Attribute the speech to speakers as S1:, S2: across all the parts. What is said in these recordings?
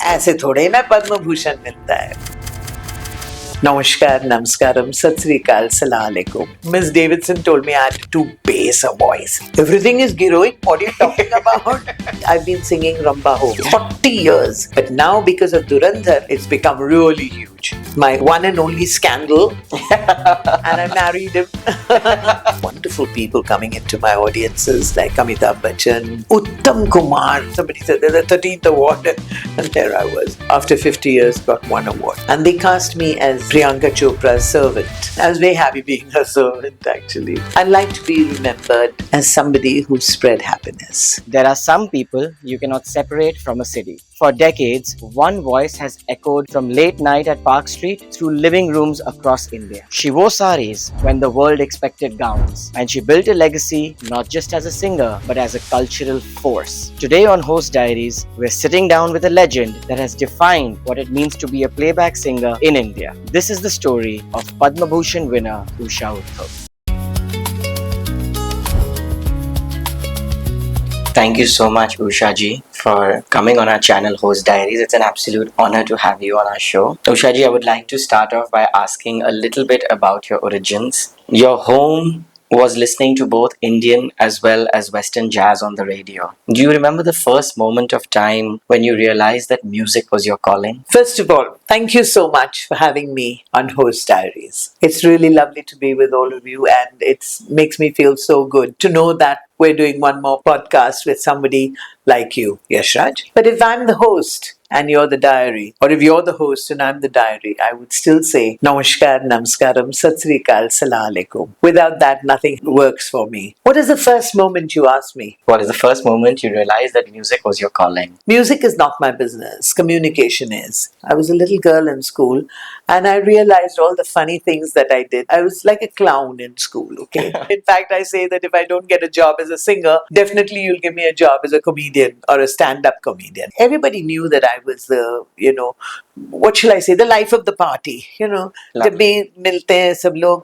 S1: ऐसे थोड़े ना पद्म भूषण मिलता है. Namaskar, Namaskaram, Sat Sri Akal, Salaam Alaikum. Miss Davidson told me I had to base a voice. Everything is heroic. What are you talking about? I've been singing Ramba Ho 40 years. But now because of Durandhar, it's become really huge. My one and only scandal. And I married him. Wonderful people coming into my audiences like Amitabh Bachchan, Uttam Kumar. Somebody said there's a 13th award. And there I was. After 50 years, got one award. And they cast me as Priyanka Chopra's servant. I was very happy being her servant, actually. I like to be remembered as somebody who spread happiness.
S2: There are some people you cannot separate from a city. For decades, one voice has echoed from late night at Park Street through living rooms across India. She wore saris when the world expected gowns, and she built a legacy not just as a singer but as a cultural force. Today on Host Diaries, we're sitting down with a legend that has defined what it means to be a playback singer in India. This is the story of Padma Bhushan winner Usha Uthup. Thank you so much, Usha ji, for coming on our channel, Host Diaries. It's an absolute honor to have you on our show. Usha ji, I would like to start off by asking a little bit about your origins. Your home was listening to both Indian as well as Western jazz on the radio. Do you remember the first moment of time when you realized that music was your calling?
S1: First of all, thank you so much for having me on Host Diaries. It's really lovely to be with all of you, and it makes me feel so good to know that we're doing one more podcast with somebody like you, Yashraj. But if I'm the host and you're the diary, or if you're the host and I'm the diary, I would still say Namaskar, Namaskaram, Sat Sri Akal, Salaam Alaikum. Without that, nothing works for me. What is the first moment you asked me?
S2: What is the first moment you realized that music was your calling?
S1: Music is not my business. Communication is. I was a little girl in school and I realized all the funny things that I did. I was like a clown in school, okay? In fact, I say that if I don't get a job as a singer, definitely you'll give me a job as a comedian or a stand-up comedian. Everybody knew that I was the, what shall I say, the life of the party,
S2: Lovely.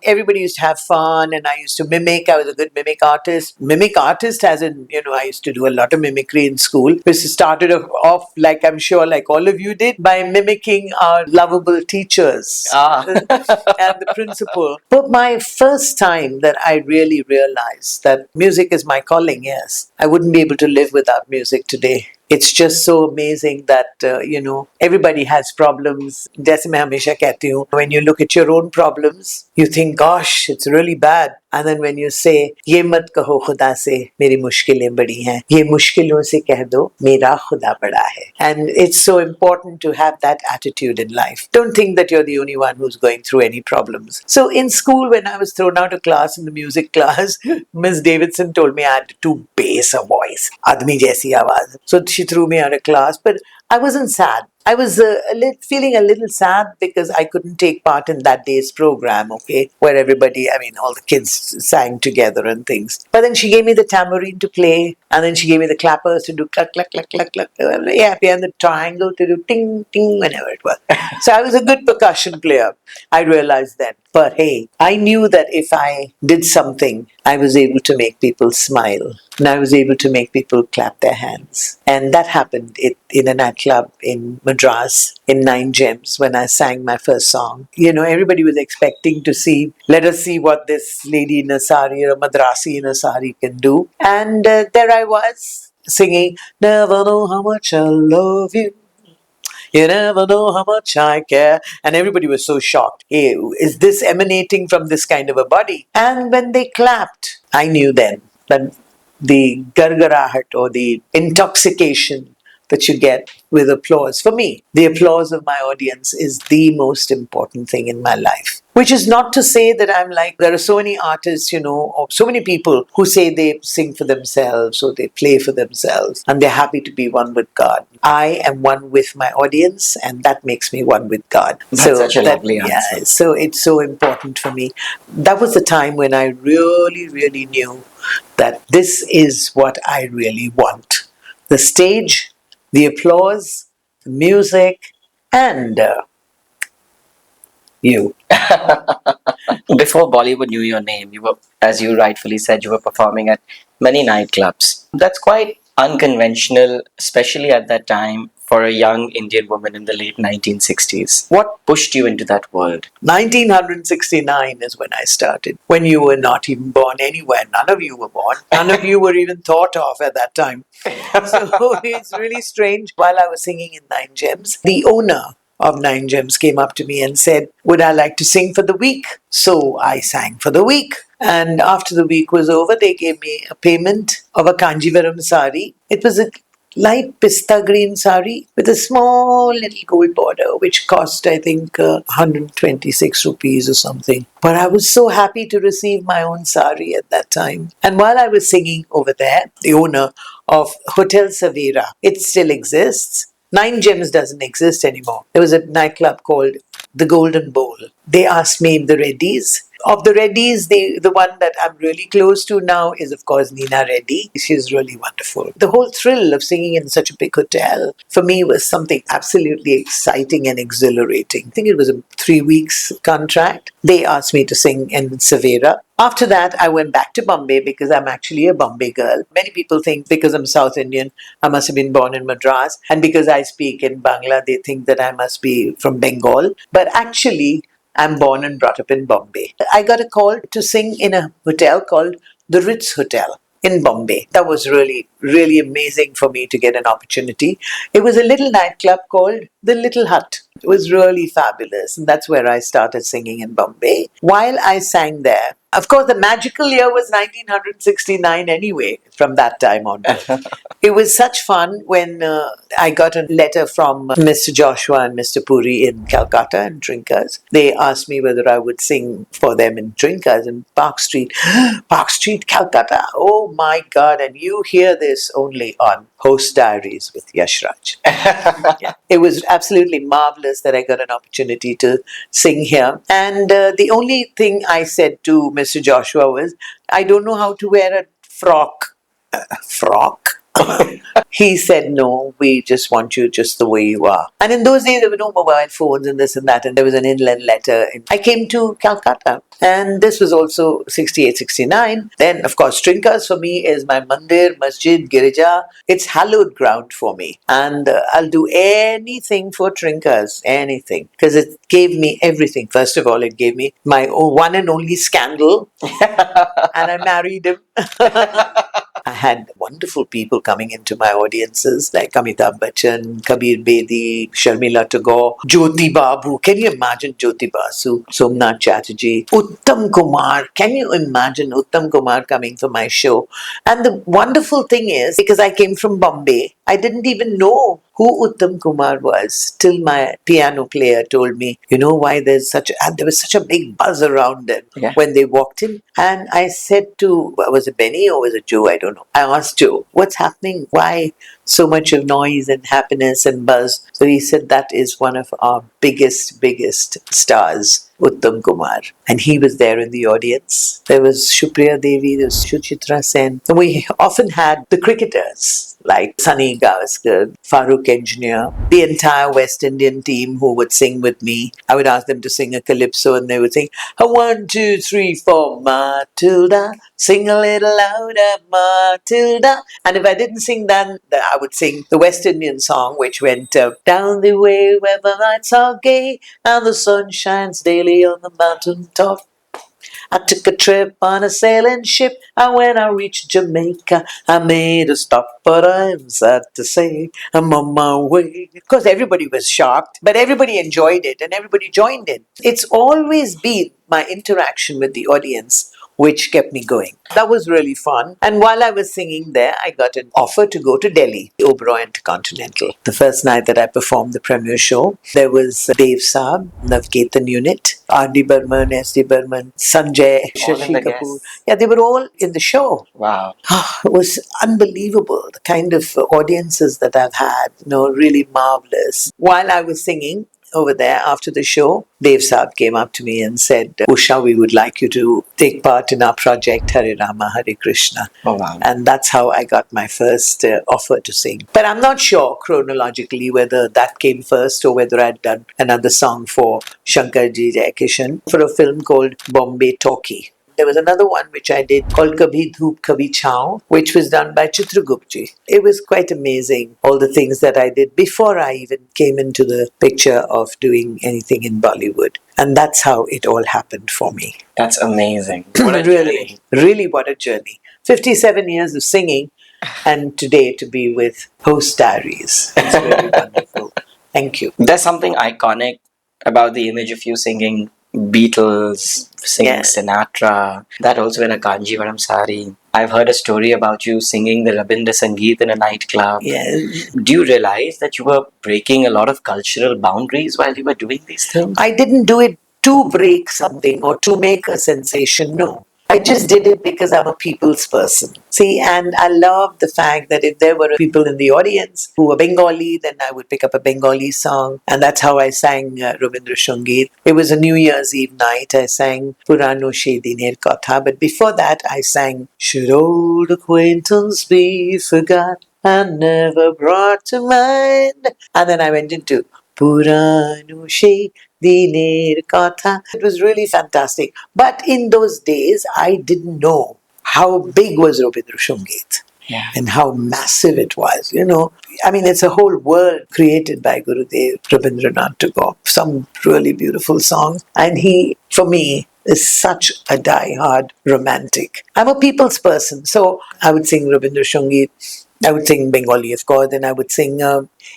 S1: Everybody used to have fun and I used to mimic. I was a good mimic artist. Mimic artist as in, I used to do a lot of mimicry in school. Which started off, like I'm sure, like all of you did, by mimicking our lovable teachers and the principal. But my first time that I really realized that music is my calling, yes. I wouldn't be able to live without music today. It's just so amazing that, everybody has problems. Jaise main hamesha kehti hu, when you look at your own problems, you think, gosh, it's really bad. And then when you say, ye mat kaho khuda se, meri mushkilein badi hain. Ye mushkilon se keh do, mera khuda bada hai. And it's so important to have that attitude in life. Don't think that you're the only one who's going through any problems. So in school, when I was thrown out of class in the music class, Miss Davidson told me I had to bass a voice. Admi jaisi awaaz. So she threw me out of class, but I wasn't sad. I was feeling a little sad because I couldn't take part in that day's program, okay, where everybody, all the kids sang together and things. But then she gave me the tambourine to play, and then she gave me the clappers to do cluck, cluck, cluck, cluck, cluck. I was very happy, and the triangle to do ting, ting, whenever it was. So I was a good percussion player. I realized then. But hey, I knew that if I did something, I was able to make people smile. And I was able to make people clap their hands. And that happened in a nightclub in Madras, in 9 Gems, when I sang my first song. Everybody was expecting to see, let us see what this lady in a sari or a Madrasi in a sari can do. And there I was, singing, never know how much I love you. You never know how much I care. And everybody was so shocked. Hey, is this emanating from this kind of a body? And when they clapped, I knew then that the gargarahat or the intoxication that you get with applause. For me, the applause of my audience is the most important thing in my life. Which is not to say that I'm like, there are so many artists, or so many people who say they sing for themselves or they play for themselves and they're happy to be one with God. I am one with my audience and that makes me one with God.
S2: That's such a lovely answer.
S1: Yeah, so it's so important for me. That was the time when I really, really knew that this is what I really want. The stage, the applause, the music, and you.
S2: Before Bollywood knew your name, you were, as you rightfully said, you were performing at many nightclubs. That's quite unconventional, especially at that time, for a young Indian woman in the late 1960s. What pushed you into that world?
S1: 1969 is when I started, when you were not even born anywhere. None of you were born. None of you were even thought of at that time. So it's really strange. While I was singing in Nine Gems, the owner of Nine Gems came up to me and said, would I like to sing for the week? So I sang for the week. And after the week was over, they gave me a payment of a Kanjivaram sari. It was a light pista green sari with a small little gold border, which cost, I think, 126 rupees or something. But I was so happy to receive my own sari at that time. And while I was singing over there, the owner of Hotel Savera, it still exists. Nine Gems doesn't exist anymore. There was a nightclub called the Golden Bowl. They asked me the Reddies. Of the Reddies, the one that I'm really close to now is, of course, Neena Reddy. She's really wonderful. The whole thrill of singing in such a big hotel, for me, was something absolutely exciting and exhilarating. I think it was a 3 weeks contract. They asked me to sing in Savera. After that, I went back to Bombay because I'm actually a Bombay girl. Many people think because I'm South Indian, I must have been born in Madras. And because I speak in Bangla, they think that I must be from Bengal. But actually, I'm born and brought up in Bombay. I got a call to sing in a hotel called the Ritz Hotel in Bombay. That was really, really amazing for me to get an opportunity. It was a little nightclub called the Little Hut. It was really fabulous. And that's where I started singing in Bombay. While I sang there, of course, the magical year was 1969 anyway, from that time onwards. It was such fun when I got a letter from Mr. Joshua and Mr. Puri in Calcutta and Trincas. They asked me whether I would sing for them in Trincas in Park Street. Park Street, Calcutta. Oh my God. And you hear this only on Host Diaries with Yashraj. Yeah. It was absolutely marvelous that I got an opportunity to sing here. And the only thing I said to Mr. Joshua was, I don't know how to wear a frock. Frock? He said, no, we just want you just the way you are. And in those days, there were no mobile phones and this and that, and there was an inland letter. I came to Calcutta, and this was also 68, 69. Then, of course, Trincas for me is my mandir, masjid, girija. It's hallowed ground for me. And I'll do anything for Trincas, anything, because it gave me everything. First of all, it gave me my one and only scandal, and I married him. I had wonderful people coming into my audiences like Amitabh Bachchan, Kabir Bedi, Sharmila Tagore, Jyoti Babu. Can you imagine Jyoti Basu, Somnath Chatterjee, Uttam Kumar? Can you imagine Uttam Kumar coming for my show? And the wonderful thing is, because I came from Bombay, I didn't even know who Uttam Kumar was till my piano player told me, you know why there's such a, and there was such a big buzz around them when they walked in. And I said to, was it Benny or was it Joe? I don't know. I asked Joe, what's happening? Why so much of noise and happiness and buzz? So he said, that is one of our biggest stars, Uttam Kumar. And he was there in the audience. There was Shupriya Devi, there was Suchitra Sen. And we often had the cricketers like Sunny Gavaskar, Farooq Engineer, the entire West Indian team who would sing with me. I would ask them to sing a calypso and they would sing, 1, 2, 3, 4, Matilda, sing a little louder, Matilda. And if I didn't sing that, I would sing the West Indian song which went, down the way where the lights are gay and the sun shines daily on the mountain top. I took a trip on a sailing ship, and when I reached Jamaica, I made a stop, but I'm sad to say I'm on my way. Of course, everybody was shocked, but everybody enjoyed it, and everybody joined in. It's always been my interaction with the audience which kept me going. That was really fun. And while I was singing there, I got an offer to go to Delhi, Oberoi Intercontinental. The first night that I performed the premiere show, there was Dev Saab, Navketan Unit, R.D. Burman, S.D. Burman, Sanjay, Shashi Kapoor. Yeah, they were all in the show.
S2: Wow.
S1: It was unbelievable, the kind of audiences that I've had, really marvelous. While I was singing, over there after the show, Dev Saab came up to me and said, Usha, we would like you to take part in our project Hare Rama, Hare Krishna.
S2: Oh, wow.
S1: And that's how I got my first offer to sing. But I'm not sure chronologically whether that came first or whether I'd done another song for Shankarji Jayakishan for a film called Bombay Talkie. There was another one which I did called Kabhi Dhoop Kabhi Chhao, which was done by Chitragupji. It was quite amazing, all the things that I did before I even came into the picture of doing anything in Bollywood. And that's how it all happened for me.
S2: That's amazing. What a
S1: Really,
S2: journey.
S1: really, what a journey. 57 years of singing, and today to be with Host Diaries. It's really wonderful. Thank you.
S2: There's something iconic about the image of you singing Beatles, singing
S1: Yeah.
S2: Sinatra, that also in a Kanjivaram sari. I've heard a story about you singing the Rabindra Sangeet in a nightclub.
S1: Yes.
S2: Do you realize that you were breaking a lot of cultural boundaries while you were doing these things?
S1: I didn't do it to break something or to make a sensation, no. I just did it because I'm a people's person. See, and I love the fact that if there were people in the audience who were Bengali, then I would pick up a Bengali song. And that's how I sang Rabindra Sangeet. It was a New Year's Eve night. I sang Purano She Diner Katha. But before that, I sang Should Old Acquaintance Be Forgot and Never Brought to Mind. And then I went into Purano She Diner Katha. It was really fantastic. But in those days, I didn't know how big was Rabindra Sangeet.
S2: Yeah.
S1: And how massive it was, I mean, it's a whole world created by Gurudev Rabindranath Tagore. Some really beautiful songs. And he, for me, is such a die-hard romantic. I'm a people's person, so I would sing Rabindra Sangeet. I would sing Bengali, of course, then I would sing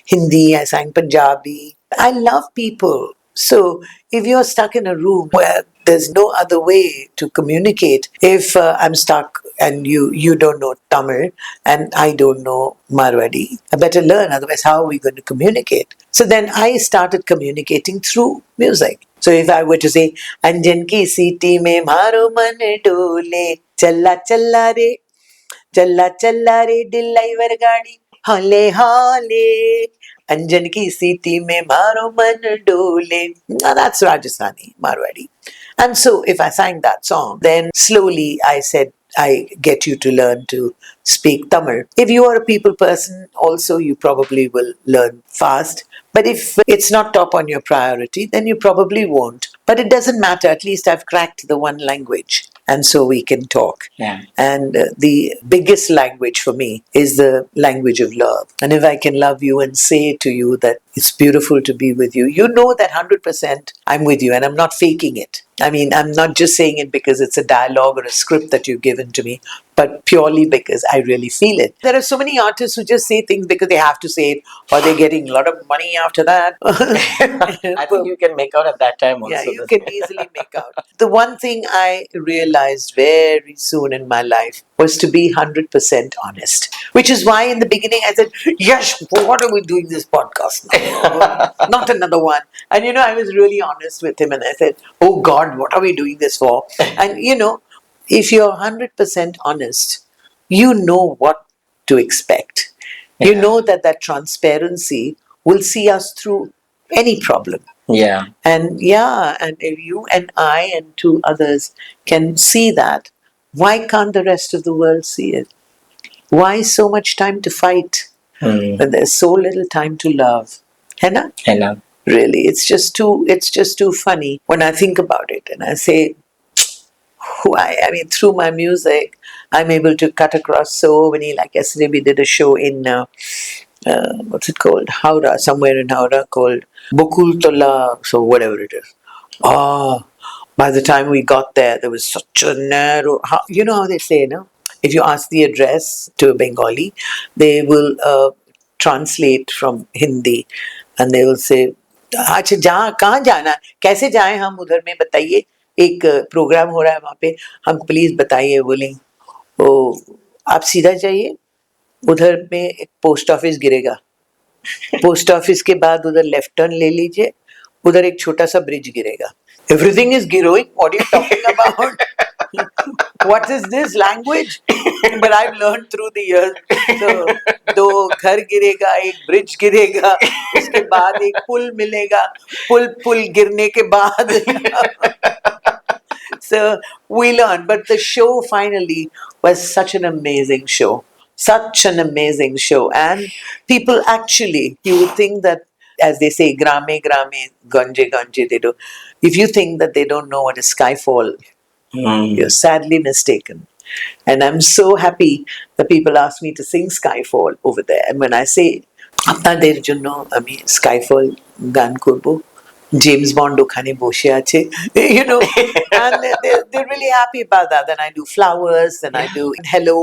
S1: Hindi, I sang Punjabi. I love people. So if you're stuck in a room where there's no other way to communicate, if I'm stuck and you don't know Tamil and I don't know Marwadi, I better learn, otherwise how are we going to communicate? So then I started communicating through music. So if I were to say, Anjan ki seeti mein maro man dole, challa challa re, चल्ला चल्ला रे डिलाइवर गाड़ी हौले हौले अंजन की सीटी में मारो मन डोले. Now that's Rajasthani, Marwadi. And so if I sang that song, then slowly I said, I get you to learn to speak Tamil. If you are a people person, also you probably will learn fast. But if it's not top on your priority, then you probably won't. But it doesn't matter. At least I've cracked the one language. And so we can talk.
S2: Yeah.
S1: And the biggest language for me is the language of love. And if I can love you and say to you that it's beautiful to be with you, you know that 100% I'm with you and I'm not faking it. I mean, I'm not just saying it because it's a dialogue or a script that you've given to me, but purely because I really feel it. There are so many artists who just say things because they have to say it, or they're getting a lot of money after that.
S2: I think you can make out at that time also.
S1: Yeah, you can easily make out. The one thing I realized very soon in my life was to be 100% honest. Which is why in the beginning I said, Yash, what are we doing this podcast now? Not another one. And I was really honest with him and I said, oh God, what are we doing this for? And if you're 100% honest, you know what to expect. You know that transparency will see us through any problem.
S2: Yeah.
S1: And if you and I and two others can see that, why can't the rest of the world see it? Why so much time to fight when there's so little time to love? Henna?
S2: Henna.
S1: Really, it's just too funny when I think about it and I say, I mean, through my music, I'm able to cut across so many. Like yesterday, we did a show in what's it called? Howrah, somewhere in Howrah, called Bokul Tola, so whatever it is. By the time we got there, there was such a narrow. You know how they say, no? If you ask the address to a Bengali, they will translate from Hindi, and they will say, अच्छा जहाँ कहाँ जाना है कैसे जाएं हम उधर में बताइए एक प्रोग्राम हो रहा है वहाँ पे हम प्लीज बताइए बोलें ओ आप सीधा जाइए उधर में एक पोस्ट ऑफिस गिरेगा पोस्ट ऑफिस के बाद उधर लेफ्ट टर्न ले लीजिए उधर एक छोटा सा ब्रिज गिरेगा एवरीथिंग इज गिरोइंग what are you talking about what is this language? But I've learned through the years. So, दो घर गिरेगा एक ब्रिज गिरेगा उसके बाद एक पुल मिलेगा पुल गिरने के बाद so we learned. But the show finally was such an amazing show. Such an amazing show. And people actually, you would think that, as they say, grame, grame, ganje, ganje, they do. If you think that they don't know what is Skyfall, You're sadly mistaken. And I'm so happy that people ask me to sing Skyfall over there. And when I say, আপনাদের জন্য আমি Skyfall গান করব, James Bond ওখানে বসে আছে, you know, and they're really happy about that. Then I do Flowers, then I do Hello,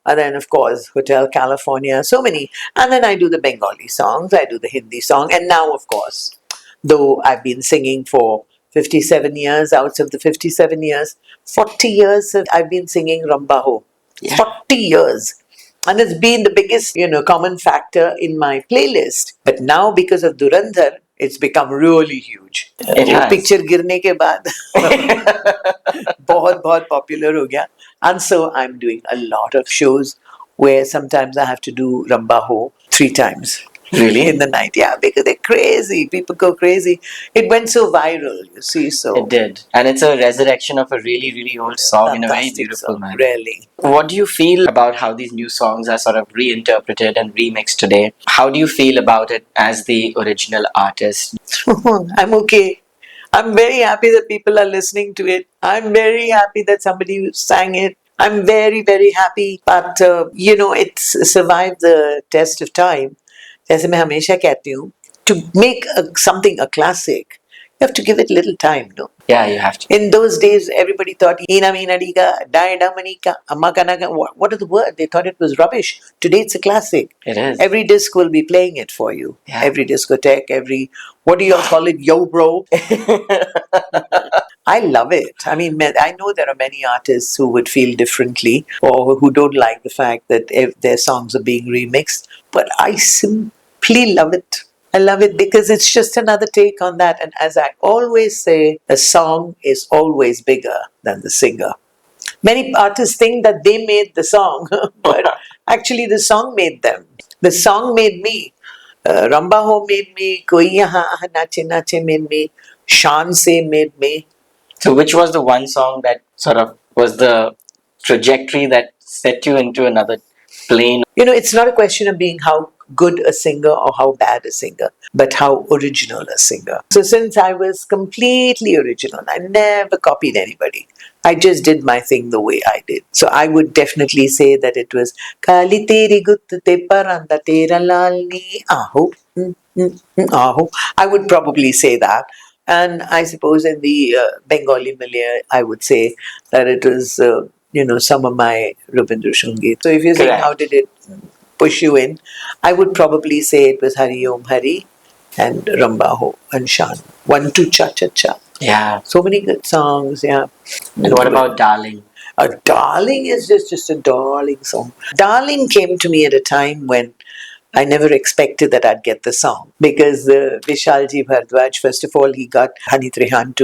S1: and then of course Hotel California, so many. And then I do the Bengali songs, I do the Hindi song, and now of course, though I've been singing for 57 years, out of the 57 years, 40 years I've been singing Rambaho. Yeah. 40 years. And it's been the biggest, common factor in my playlist. But now because of Durandhar, it's become really huge.
S2: It has.
S1: Picture गिरने के बाद बहुत बहुत popular हो गया. And so I'm doing a lot of shows where sometimes I have to do Rambaho 3 times.
S2: Really?
S1: In the night, yeah, because they're crazy. People go crazy. It went so viral, you see, so.
S2: It did. And it's a resurrection of a really, really old song in a very
S1: Fantastic
S2: beautiful
S1: song,
S2: manner.
S1: really.
S2: What do you feel about how these new songs are sort of reinterpreted and remixed today? How do you feel about it as the original artist?
S1: I'm okay. I'm very happy that people are listening to it. I'm very happy that somebody sang it. I'm very, very happy. But, it's survived the test of time. जैसे मैं हमेशा कहती हूँ, to make something a classic, you have to give it a little time, no?
S2: Yeah, you have to.
S1: In those days, everybody thought, Ina Meena Diga, Daida Manika, Amma Kanaga, what are the words? They thought it was rubbish. Today it's a classic.
S2: It is.
S1: Every disc will be playing it for you.
S2: Yeah.
S1: Every discotheque, what do you all call it? Yo, bro. I love it. I mean, I know there are many artists who would feel differently or who don't like the fact that their songs are being remixed, but I simply love it. I love it because it's just another take on that. And as I always say, a song is always bigger than the singer. Many artists think that they made the song, but actually the song made them. The song made me. Rambaho made me. Koi Yahan Nache Nache made me. Shan Se made me.
S2: So which was the one song that sort of was the trajectory that set you into another plane?
S1: It's not a question of being how good a singer or how bad a singer, but how original a singer. So since I was completely original, I never copied anybody. I just did my thing the way I did. So I would definitely say that it was Kali teri gut te paranda tera lalni aho. Aho. I would probably say that. And I suppose in the Bengali milieu, I would say that it was, some of my Rabindra Sangeet. So if you're saying how did it push you in, I would probably say it was Hari Om Hari and Rambaho and Shan. 1 2 Cha Cha Cha.
S2: Yeah.
S1: So many good songs, yeah.
S2: And what about Darling?
S1: Darling is just a darling song. Darling came to me at a time when I never expected that I'd get the song because Vishalji Bhardwaj, first of all, he got Hanit Rehan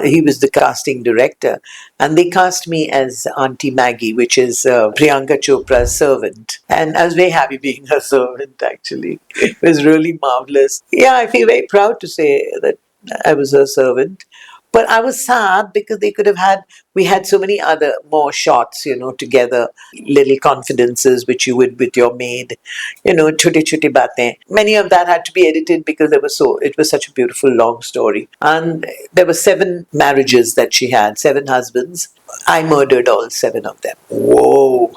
S1: he was the casting director, and they cast me as Auntie Maggie, which is Priyanka Chopra's servant. And I was very happy being her servant, actually. It was really marvelous. Yeah, I feel very proud to say that I was her servant. But I was sad because we had so many other more shots, together, little confidences which you would with your maid, chote chote baatein. Many of that had to be edited because it was such a beautiful long story. And there were 7 marriages that she had, 7 husbands. I murdered all 7 of them. Whoa.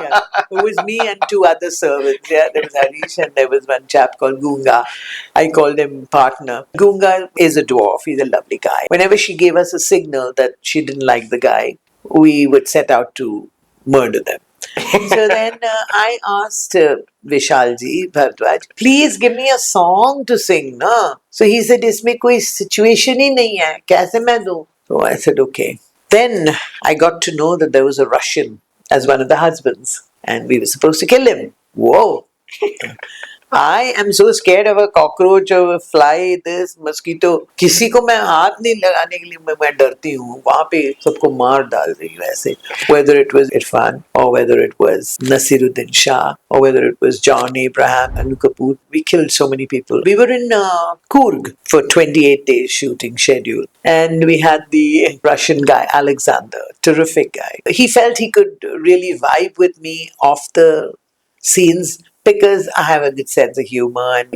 S1: Yeah. It was me and 2 other servants. Yeah, there was Harish and there was one chap called Gunga. I called him partner. Gunga is a dwarf. He's a lovely guy. Whenever she gave us a signal that she didn't like the guy, we would set out to murder them. So then I asked Vishalji Bhardwaj, please give me a song to sing, na? So he said, isme koi situation hi nahi hai. Kaise main do? So I said, okay. Then I got to know that there was a Russian as one of the husbands, and we were supposed to kill him. Whoa. I am so scared of a cockroach or a fly, this mosquito. किसी को मैं हाथ नहीं लगाने के लिए मैं डरती हूँ. वहाँ पे सबको मार डाल रही हूँ ऐसे. Whether it was Irfan or whether it was Nasiruddin Shah or whether it was John Abraham and Kapoor, we killed so many people. We were in Coorg for 28 days shooting schedule, and we had the Russian guy Alexander, terrific guy. He felt he could really vibe with me off the scenes because I have a good sense of humor, and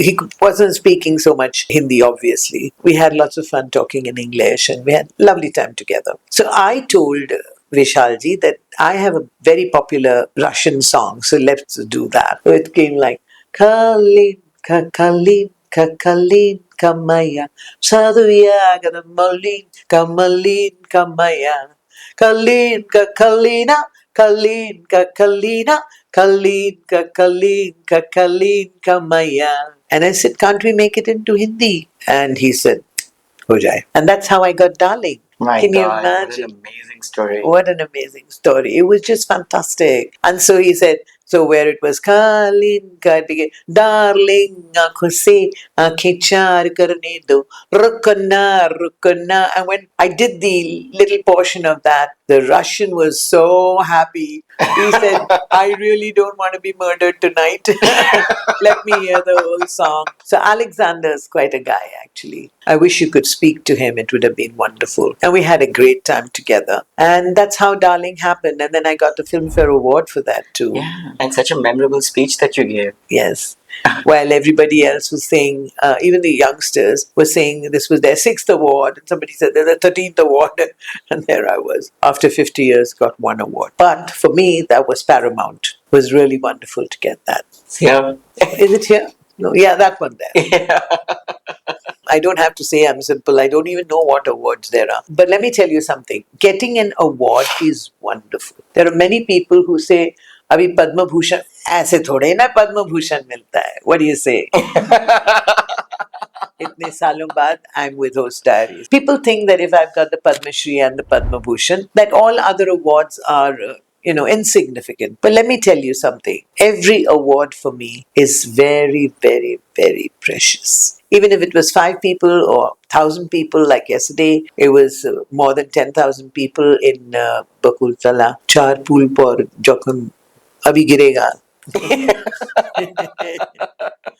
S1: he wasn't speaking so much Hindi. Obviously, we had lots of fun talking in English, and we had lovely time together. So I told Vishalji that I have a very popular Russian song, so let's do that. So it came like Kalin Kakalin Kakalin Kamaya Sadhuya Gadamalin Kamalin Kamaya Kalin Kakalina Kalin Kakalina Kalin Kakalin Kakalin Kamaya. And I said, can't we make it into Hindi? And he said, Ho jaye. And that's how I got Darling.
S2: My
S1: Can you
S2: God, what an
S1: imagine?
S2: amazing story.
S1: What an amazing story. It was just fantastic. And so he said, so where it was Kalin Kartige, Darling Aankhon se aankhein char karne do, Rukna Rukna. And when I did the little portion of that, the Russian was so happy. He said, I really don't want to be murdered tonight. Let me hear the whole song. So Alexander's quite a guy, actually. I wish you could speak to him. It would have been wonderful. And we had a great time together. And that's how Darling happened. And then I got the Filmfare Award for that too.
S2: Yeah, and such a memorable speech that you gave.
S1: Yes. While everybody else was saying, even the youngsters were saying this was their 6th award, and somebody said they're the 13th award, and there I was. After 50 years, got 1 award. But for me, that was paramount. It was really wonderful to get that.
S2: Yeah.
S1: Is it here? No, yeah, that one there.
S2: Yeah.
S1: I don't have to say I'm simple. I don't even know what awards there are. But let me tell you something. Getting an award is wonderful. There are many people who say, अभी पद्म भूषण ऐसे थोड़े ना पद्म भूषण मिलता है. What do you say? Itne salon baad, I'm with Host Diaries. People think that if I've got the Padma Shri and the Padma Bhushan, that all other awards are, insignificant. But let me tell you something. Every award for me is very, very, very precious. Even if it was 5 people or 1,000 people, like yesterday, it was more than 10,000 people in Bakultala. Char pool por jokham abhi girega.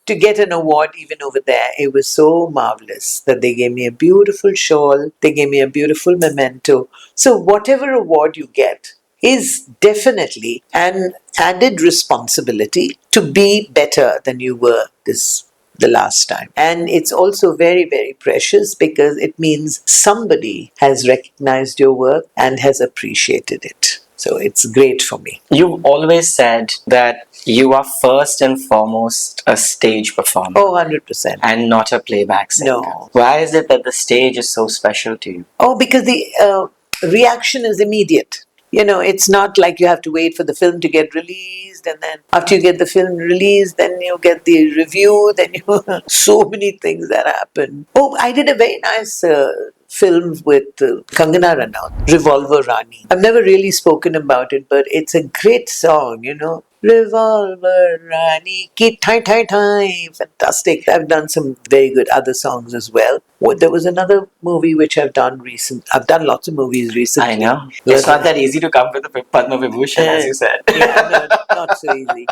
S1: To get an award even over there, it was so marvelous that they gave me a beautiful shawl, they gave me a beautiful memento. So, whatever award you get is definitely an added responsibility to be better than you were the last time. And it's also very, very precious because it means somebody has recognized your work and has appreciated it. So it's great for me.
S2: You've always said that you are first and foremost a stage performer.
S1: Oh, 100%.
S2: And not a playback singer.
S1: No.
S2: Why is it that the stage is so special to you?
S1: Oh, because the reaction is immediate. It's not like you have to wait for the film to get released, and then after you get the film released, then you get the review, then so many things that happen. Oh, I did a very nice film with Kangana Ranaut, Revolver Rani. I've never really spoken about it, but it's a great song, Revolver Rani, ki thai thai thai, fantastic. I've done some very good other songs as well. There was another movie which I've done recent. I've done lots of movies recently.
S2: I know. It's not that easy to come with a Padma Vibhushan, as you said.
S1: Yeah, no, not so easy.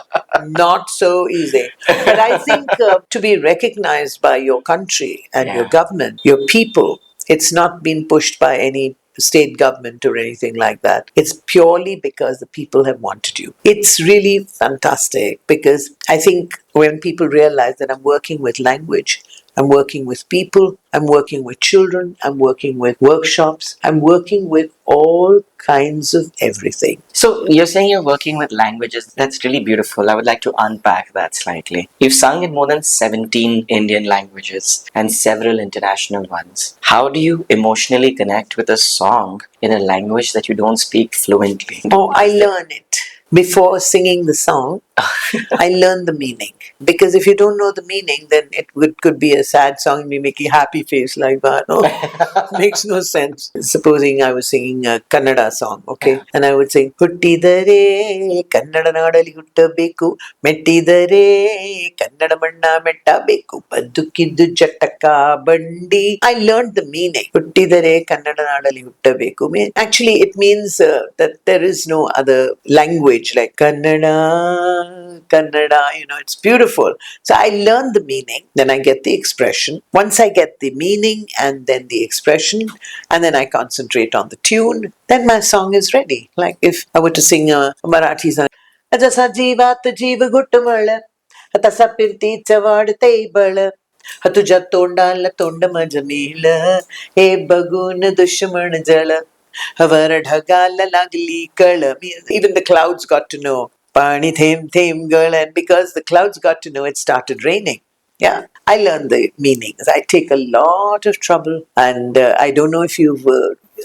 S1: Not so easy. But I think to be recognized by your country and your government, your people, it's not been pushed by any state government or anything like that. It's purely because the people have wanted you. It's really fantastic because I think when people realize that I'm working with language, I'm working with people, I'm working with children, I'm working with workshops, I'm working with all kinds of everything.
S2: So you're saying you're working with languages. That's really beautiful. I would like to unpack that slightly. You've sung in more than 17 Indian languages and several international ones. How do you emotionally connect with a song in a language that you don't speak fluently?
S1: Oh, I learn it. Before singing the song, I learn the meaning. Because if you don't know the meaning, then it could be a sad song and be making a happy face like that. No? Makes no sense. Supposing I was singing a Kannada song, okay? And I would sing, Huttidare Kannada nadali huttabeku, Mettidare Kannada manna mettabeku, Baddukiddu Jattaka Bandi. I learned the meaning. Huttidare Kannada nadali huttabeku. Actually, it means that there is no other language like Kannada, it's beautiful. So I learn the meaning, then I get the expression. Once I get the meaning and then the expression, and then I concentrate on the tune, then my song is ready. Like if I were to sing a Marathi song, जसा जीवात जीव घुटमळ तसा पिरतीचं वाढते बळ तुझ्या तोंडाला तोंड मज मिळ हे बघून दुश्मन जळ वर ढगाला लागली कळ. Even the clouds got to know. पाणी थेंब थेंब गळ. And because the clouds got to know, it started raining. Yeah, I learned the meanings. I take a lot of trouble. And I don't know if you've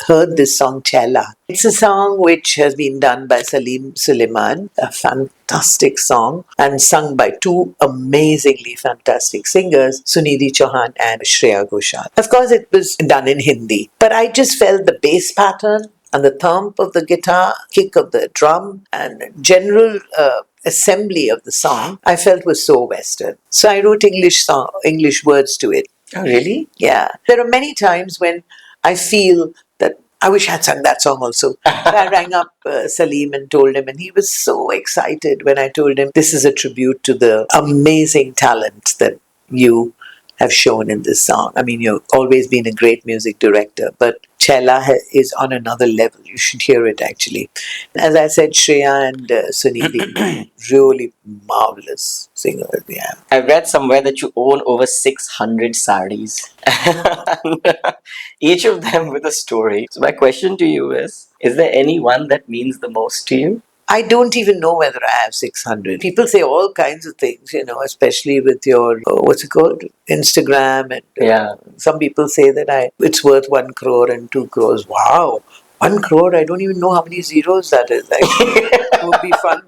S1: heard this song Chela. It's a song which has been done by Salim Suleiman, a fantastic song, and sung by two amazingly fantastic singers, Sunidhi Chauhan and Shreya Ghoshal. Of course, it was done in Hindi, but I just felt the bass pattern and the thump of the guitar, kick of the drum, and general assembly of the song, I felt was so Western. So I wrote English words to it.
S2: Oh, really?
S1: Yeah. There are many times when I feel that I wish I'd sung that song also. I rang up Salim and told him, and he was so excited when I told him this is a tribute to the amazing talent that you have shown in this song. I mean, you've always been a great music director, but Chela is on another level. You should hear it actually. As I said, Shreya and Sunidhi, really marvelous singers. Yeah.
S2: I read somewhere that you own over 600 saris. Each of them with a story. So my question to you is there any one that means the most to you?
S1: I don't even know whether I have 600. People say all kinds of things, especially with your, what's it called? Instagram. And
S2: Yeah.
S1: some people say that it's worth 1 crore and 2 crores. Wow. 1 crore, I don't even know how many zeros that is. It would be fun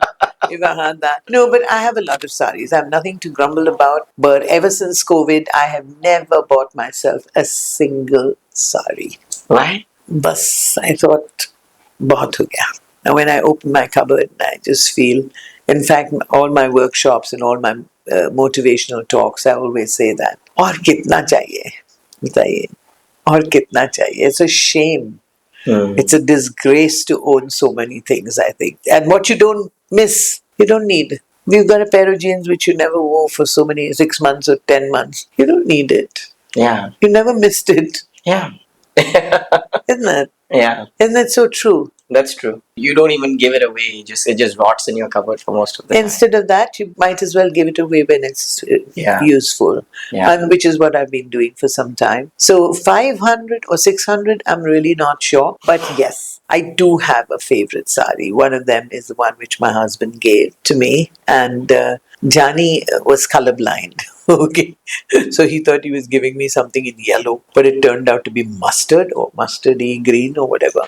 S1: if I had that. No, but I have a lot of saris. I have nothing to grumble about. But ever since COVID, I have never bought myself a single sari.
S2: Why?
S1: Bas, I thought, bahut ho gaya. Now, when I open my cupboard, I just feel, in fact, all my workshops and all my motivational talks, I always say that. Aur kitna chahiye? Bataiye. Aur kitna chahiye? It's a shame. It's a disgrace to own so many things, I think. And what you don't miss, you don't need. You've got a pair of jeans which you never wore for 6 months or 10 months. You don't need it.
S2: Yeah.
S1: You never missed it.
S2: Yeah.
S1: Isn't it?
S2: Yeah.
S1: Isn't that so true?
S2: That's true. You don't even give it away. It just rots in your cupboard for most of the time.
S1: Instead of that, you might as well give it away when it's useful.
S2: Yeah.
S1: And which is what I've been doing for some time. So 500 or 600, I'm really not sure. But yes, I do have a favorite sari. One of them is the one which my husband gave to me. And Jani was colorblind. Okay. So he thought he was giving me something in yellow, but it turned out to be mustard or mustardy green or whatever.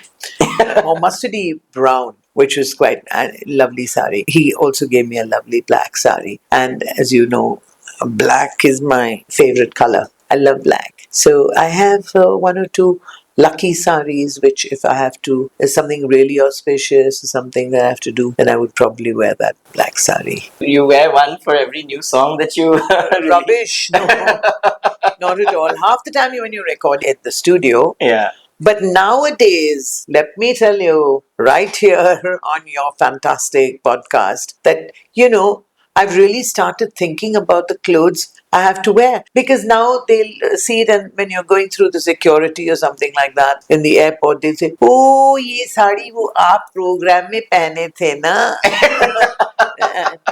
S1: Or mustardy brown, which was quite a lovely sari. He also gave me a lovely black sari. And as you know, black is my favorite color. I love black. So I have 1 or 2 lucky saris, which if I have to, is something really auspicious, something that I have to do, then I would probably wear that black sari.
S2: You wear one for every new song that you
S1: Rubbish. No, not at all. Half the time when you record at the studio.
S2: Yeah.
S1: But nowadays, let me tell you, right here on your fantastic podcast, that, I've really started thinking about the clothes I have to wear. Because now they'll see it, and when you're going through the security or something like that in the airport, they'll say, oh, ye sari wo aap program mein pehne the na.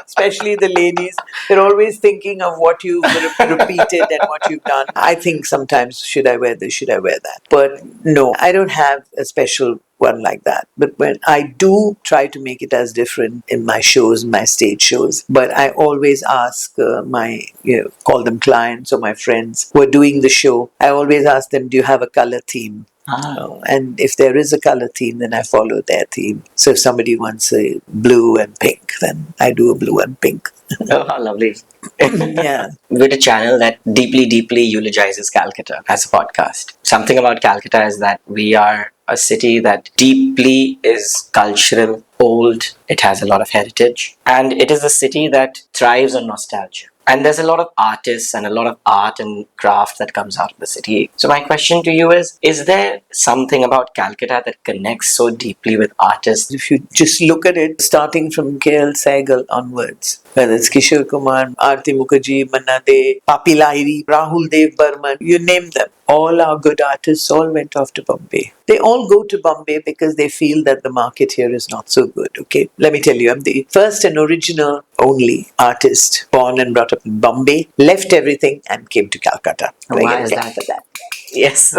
S1: Especially the ladies, they're always thinking of what you've repeated and what you've done. I think sometimes, should I wear this, should I wear that? But no, I don't have a special one like that. But when I do try to make it as different in my shows, my stage shows, but I always ask call them clients or my friends who are doing the show, I always ask them, do you have a color theme? And if there is a color theme, then I follow their theme. So if somebody wants a blue and pink, then I do a blue and pink.
S2: Oh, how lovely.
S1: Yeah.
S2: With a channel that deeply, deeply eulogizes Calcutta as a podcast. Something about Calcutta is that we are a city that deeply is cultural, old, it has a lot of heritage, and it is a city that thrives on nostalgia. And there's a lot of artists and a lot of art and craft that comes out of the city. So my question to you is there something about Calcutta that connects so deeply with artists?
S1: If you just look at it, starting from KL Sehgal onwards, whether it's Kishore Kumar, Aarti Mukherjee, Manna De, Papi Lahiri, Rahul Dev Burman, you name them. All our good artists all went off to Bombay. They all go to Bombay because they feel that the market here is not so good. Okay, let me tell you, I'm the first and original only artist born and brought up in Bombay, left everything and came to Calcutta. Do I
S2: Why
S1: get a
S2: is
S1: tick
S2: that?
S1: for that?
S2: Yes.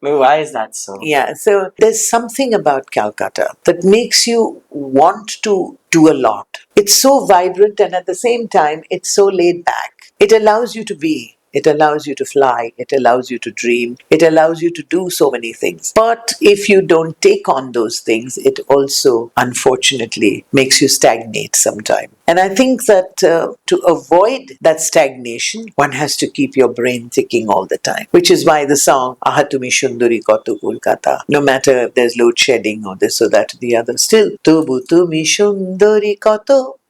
S2: Why is that so?
S1: Yeah, so there's something about Calcutta that makes you want to do a lot. It's so vibrant and at the same time, it's so laid back. It allows you to be. It allows you to fly. It allows you to dream. It allows you to do so many things. But if you don't take on those things, it also, unfortunately, makes you stagnate sometime. And I think that to avoid that stagnation, one has to keep your brain ticking all the time, which is why the song Aha Tumi Shundari Koto Kolkata, no matter if there's load shedding or this or that or the other, still Tubu Tumi Shundari Koto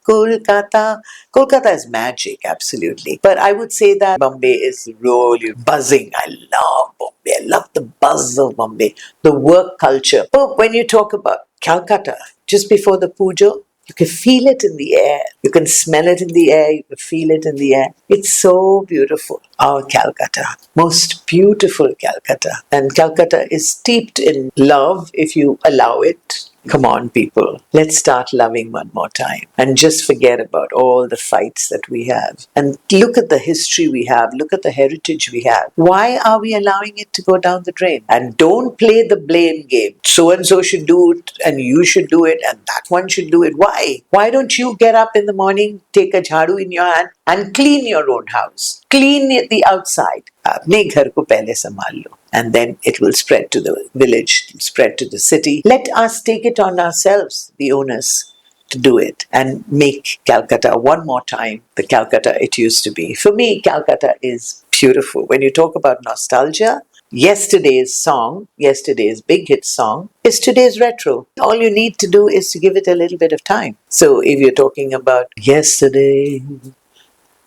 S1: Kolkata. Kolkata is magic, absolutely. But I would say that Bombay is really buzzing. I love Bombay. I love the buzz of Bombay, the work culture. But when you talk about Calcutta, just before the puja, you can feel it in the air. You can smell it in the air. You can feel it in the air. It's so beautiful. Our Calcutta. Most beautiful Calcutta. And Calcutta is steeped in love if you allow it. Come on, people. Let's start loving one more time and just forget about all the fights that we have. And look at the history we have. Look at the heritage we have. Why are we allowing it to go down the drain? And don't play the blame game. So and so should do it, and you should do it, and that one should do it. Why? Why don't you get up in the morning, take a jhadu in your hand, and clean your own house? Clean the outside. अपने घर को पहले संभाल लो. And then it will spread to the village, spread to the city. Let us take it on ourselves, the onus, to do it and make Calcutta one more time the Calcutta it used to be. For me, Calcutta is beautiful. When you talk about nostalgia, yesterday's song, yesterday's big hit song, is today's retro. All you need to do is to give it a little bit of time. So if you're talking about yesterday,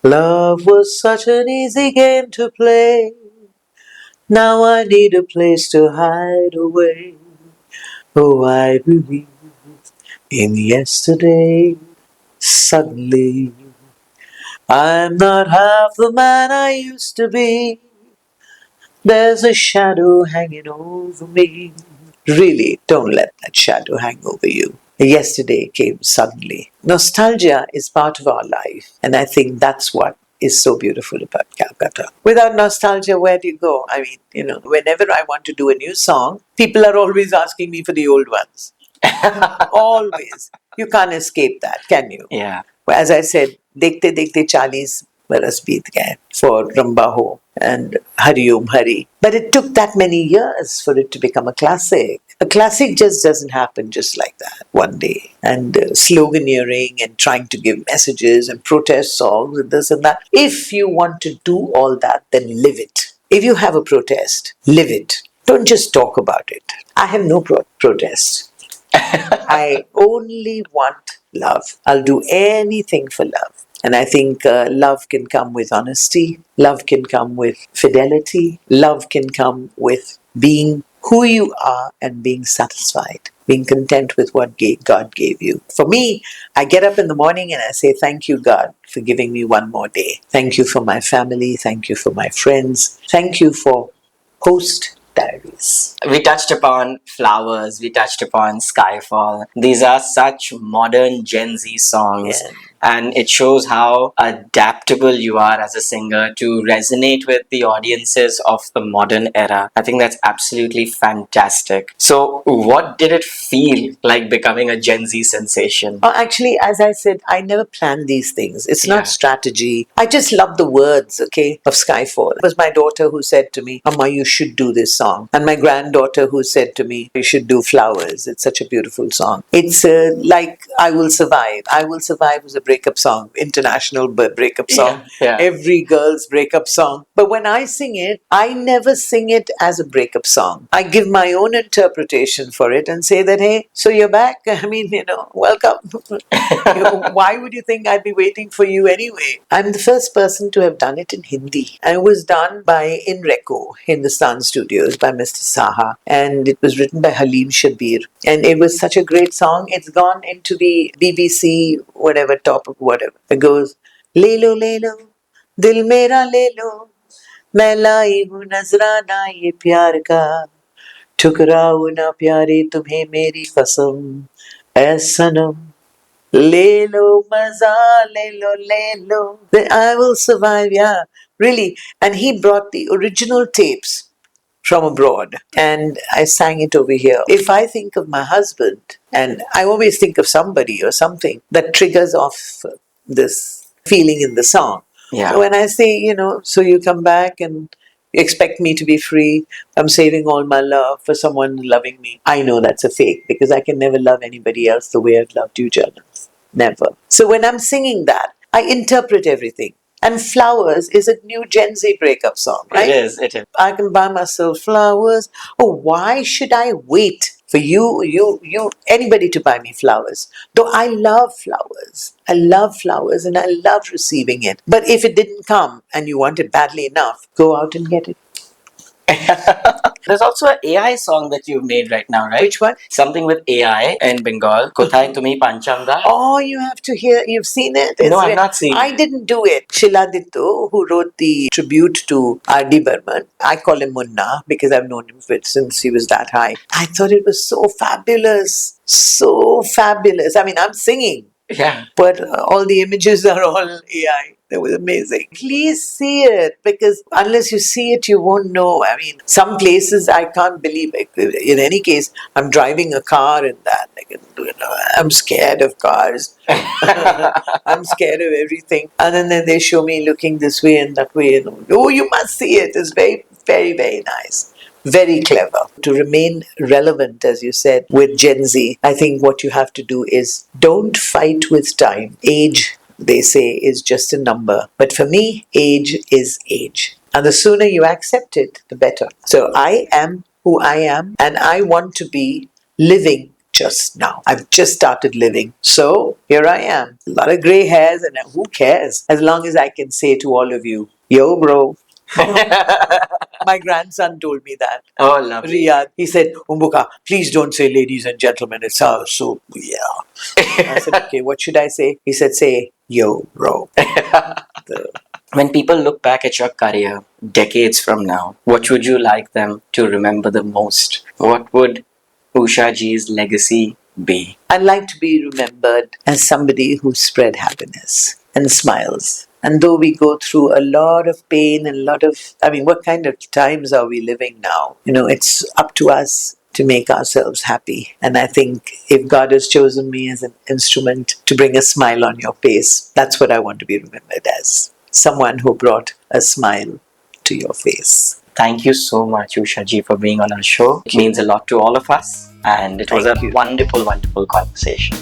S1: love was such an easy game to play. Now I need a place to hide away. Oh, I believe in yesterday. Suddenly, I'm not half the man I used to be. There's a shadow hanging over me. Really, don't let that shadow hang over you. Yesterday came suddenly. Nostalgia is part of our life, and I think that's what is so beautiful about Calcutta. Without nostalgia, where do you go? I mean, whenever I want to do a new song, people are always asking me for the old ones. Always. You can't escape that, can you?
S2: Yeah.
S1: As I said, देखते देखते 40 बरस बीत गए for Ramba Ho and Hari Om Hari. But it took that many years for it to become a classic. A classic just doesn't happen just like that one day. And sloganeering and trying to give messages and protest songs and this and that. If you want to do all that, then live it. If you have a protest, live it. Don't just talk about it. I have no protest. I only want love. I'll do anything for love. And I think love can come with honesty, love can come with fidelity, love can come with being who you are and being satisfied, being content with what God gave you. For me, I get up in the morning and I say, thank you, God, for giving me one more day. Thank you for my family. Thank you for my friends. Thank you for Host Diaries.
S2: We touched upon Flowers, we touched upon Skyfall. These are such modern Gen Z songs.
S1: Yeah.
S2: And it shows how adaptable you are as a singer to resonate with the audiences of the modern era. I think that's absolutely fantastic. So, what did it feel like becoming a Gen Z sensation?
S1: Oh, actually, as I said, I never planned these things. It's
S2: Yeah.
S1: not strategy. I just love the words, okay, of Skyfall. It was my daughter who said to me, Amma, you should do this song. And my granddaughter who said to me, you should do Flowers. It's such a beautiful song. It's like I Will Survive. I Will Survive was a breakup song, international breakup song.
S2: Yeah.
S1: Every girl's breakup song. But when I sing it, I never sing it as a breakup song. I give my own interpretation for it and say that, hey, so you're back? I mean, welcome. Why would you think I'd be waiting for you anyway? I'm the first person to have done it in Hindi. And it was done by Inreco, Hindustan Studios, by Mr. Saha. And it was written by Halim Shabir. And it was such a great song. It's gone into the BBC, top of whatever. It goes, Le lo, dil mera le lo. मैं लाई हूँ नजराना ये प्यार का, ठुकराओ ना प्यारे तुम्हें मेरी कसम, ऐ सनम ले लो मजा, ले लो. Then I will survive, yeah, really. And he brought the original tapes from abroad and I sang it over here. If I think of my husband, and I always think of somebody or something that triggers off this feeling in the song.
S2: Yeah.
S1: So when I say, so you come back and you expect me to be free, I'm saving all my love for someone loving me. I know that's a fake because I can never love anybody else the way I've loved you, Jana. Never. So when I'm singing that, I interpret everything. And Flowers is a new Gen Z breakup song, right?
S2: It is. It is.
S1: I can buy myself flowers. Oh, why should I wait for anybody to buy me flowers? Though I love flowers. I love flowers and I love receiving it. But if it didn't come and you want it badly enough, go out and get it.
S2: There's also an AI song that you've made right now, right?
S1: Which one?
S2: Something with AI in Bengal. Kothai Tumi Panchanga.
S1: Oh, you have to hear. You've seen it?
S2: No, I've not seen
S1: I
S2: it.
S1: didn't do it. Sheila Ditto, who wrote the tribute to R.D. Burman, I call him Munna because I've known him since he was that high. I thought it was so fabulous. So fabulous. I mean, I'm singing.
S2: Yeah.
S1: But all the images are all AI. That was amazing. Please see it because unless you see it, you won't know. I mean, some places I can't believe it. In any case, I'm driving a car in that. I'm scared of cars. I'm scared of everything. And then they show me looking this way and that way. And oh, you must see it. It's very, very, very nice. Very clever. To remain relevant, as you said, with Gen Z, I think what you have to do is don't fight with time. Age, they say, is just a number. But for me, age is age. And the sooner you accept it, the better. So I am who I am, and I want to be living just now. I've just started living. So here I am. A lot of gray hairs, and who cares? As long as I can say to all of you, yo, bro. My grandson told me that.
S2: Oh, lovely.
S1: Riyadh. He said, Umbuka, please don't say ladies and gentlemen. It's so, yeah. I said, okay, what should I say? He said, say, yo, bro.
S2: When people look back at your career decades from now, what would you like them to remember the most? What would Usha Ji's legacy be?
S1: I'd like to be remembered as somebody who spread happiness and smiles. And though we go through a lot of pain and what kind of times are we living now? It's up to us to make ourselves happy. And I think if God has chosen me as an instrument to bring a smile on your face, that's what I want to be remembered as. Someone who brought a smile to your face.
S2: Thank you so much, Usha Ji, for being on our show. It means a lot to all of us. And it was a wonderful, wonderful conversation.